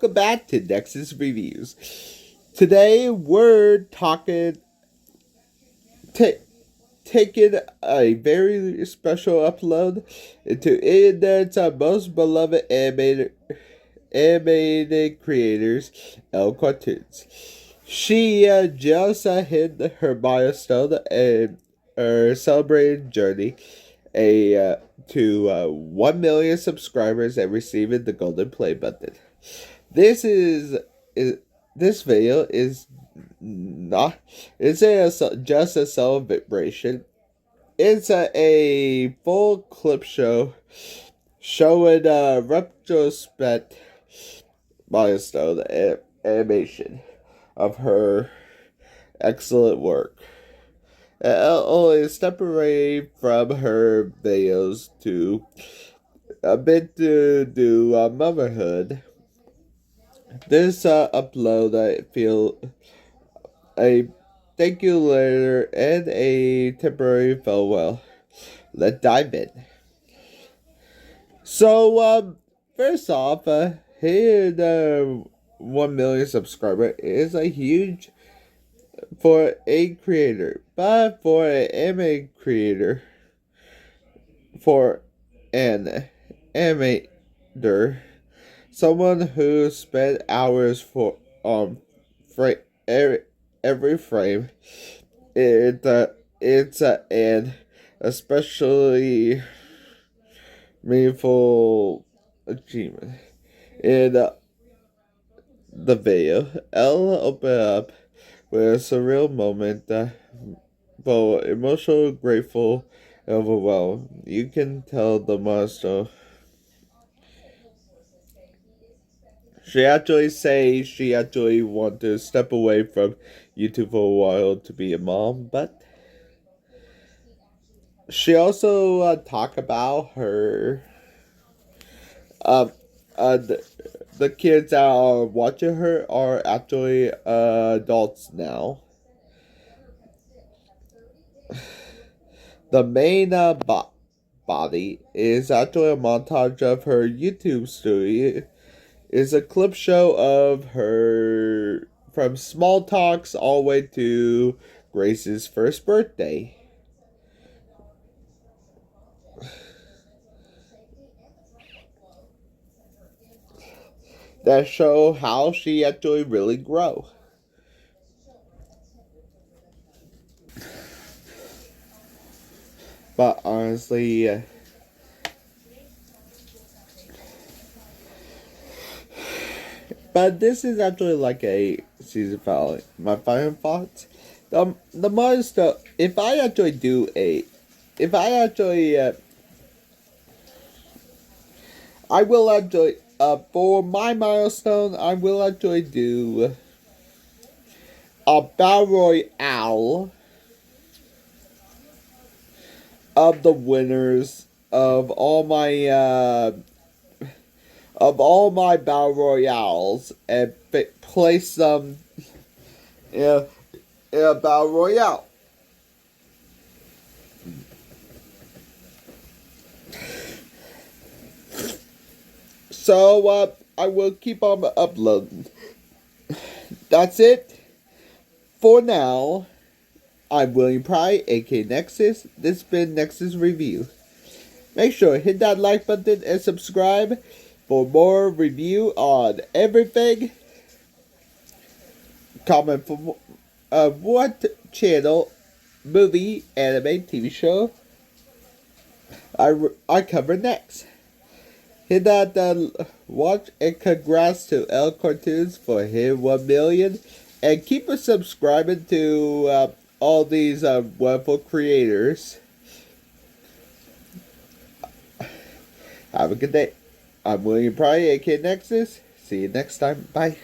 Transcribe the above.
welcome back to Nexus Reviews. Today we're taking a very special upload into internet's most beloved animated creators, eLL Cartoons. She just hit her milestone and her celebrated journey to 1 million subscribers and receiving the golden play button. This video is not just a celebration. It's a full clip show showing retrospective milestone animation of her excellent work. Only step away from her videos to a bit to do motherhood. This upload, I feel a thank you later and a temporary farewell. Let's dive in. So, first off, hitting the 1 million subscriber is a huge for a creator, but for an anime creator, for an animator, someone who spent hours for every frame, it's an especially meaningful achievement. In the video, eLL opened up with a surreal moment, both emotional, grateful, and overwhelmed. You can tell the milestone. She actually wanted to step away from YouTube for a while to be a mom, but she also talked about her the kids that are watching her are actually adults now. The main body is actually a montage of her YouTube story. It's a clip show of her from small talks all the way to Grace's first birthday. That show how she actually really grow. But honestly, but this is actually like a season finale. My final thoughts. The milestone. If I actually, I will actually, for my milestone, I will actually do a battle royale of the winners of all my battle royales and place them in a battle royale. So, I will keep on uploading. That's it for now. I'm William Prouty, aka Nexus. This has been Nexus Review. Make sure to hit that like button and subscribe for more review on everything. Comment for what channel, movie, anime, TV show I cover next. Hit that watch and congrats to eLL Cartoons for hitting 1 million. And keep us subscribing to all these wonderful creators. Have a good day. I'm William Prouty, aka Nexus. See you next time. Bye.